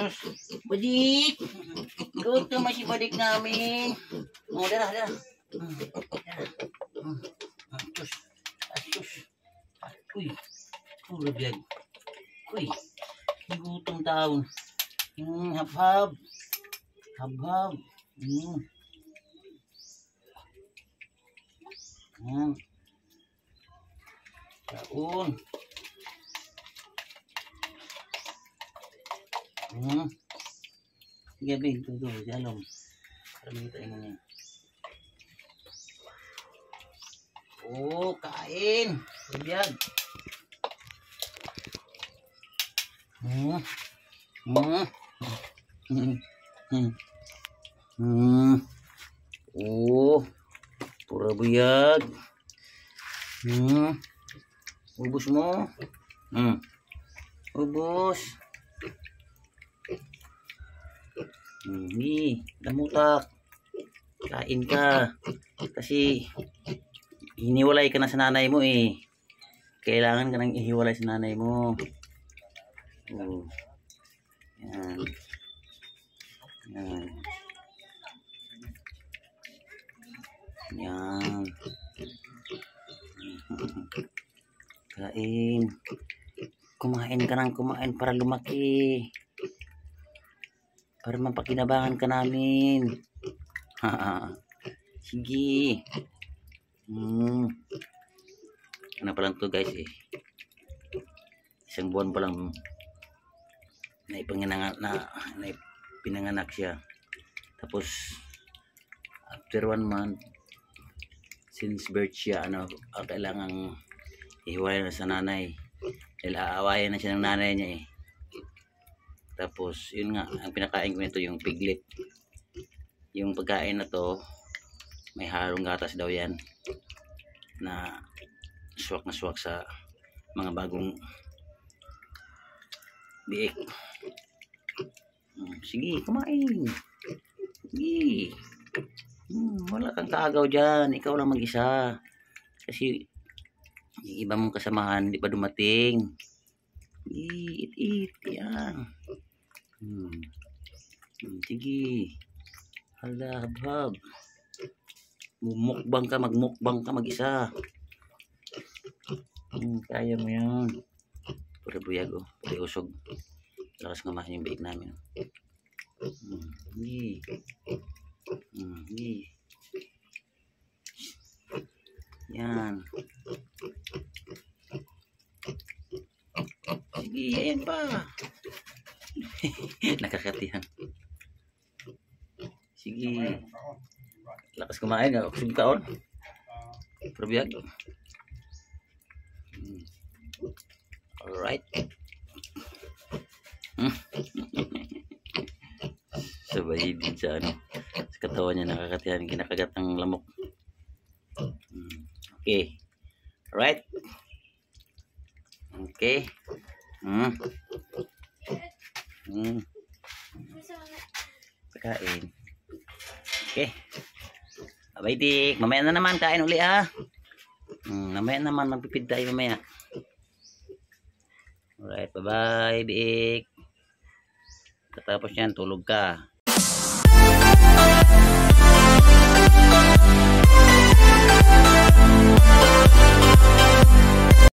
Sus, badik. Luto masih badik namin. Oh, darah. Sus, sus. Uy, puro biag. Uy, gutom taon. Hab-hab. Hab-hab. Taon. Gabi, ito, jalom. Parang tayo mo niya. Oh, kain. Biag. Oh, pura buyag. Ubus mo. Ubus. Damutak. Kain ka. Kasi hiniwalay ka na sa nanay mo eh. Kailangan ka nang ihiwalay sa nanay mo. Yan. Yan. Yan. Kain. Kumain ka nang kumain para lumaki. Para mapakinabangan ka namin. Sige. Ano pa lang to guys eh. Isang buwan pa lang pinanganak siya. Tapos after 1 month since birth siya kailangang ihiwalay na sa nanay. Dahil aawayan na siya ng nanay niya eh. Tapos yun nga, ang pinakain ko nito yung piglet. Yung pagkain na to may halong gatas daw yan na swak sa mga bagong biik. Sige, kumain. Sige. Wala kang kaagaw dyan. Ikaw lang mag-isa. Kasi yung iba mong kasamahan hindi pa dumating. Eat. Yan. Sige. Hala, hab-hab. Magmukbang ka mag-isa. Kaya mo yan. Pura buyag oh. Pura usog. Lakas ngamasin yung biik namin. Yan. Sige, ayan pa. Nakakatihan. Sige. Lakas kumain. Usog taon. Pura buyag. Alright. Sabay din sa sa katawan niya nakakatihan, kinakagat ng lamok. Okay. Alright. Okay. Pagkain. Okay. Abay dik, mamaya na naman kain uli ha. Mamaya naman magpipid tayo mamaya. Alright, bye-bye, biik. Katapos yan, tulog ka.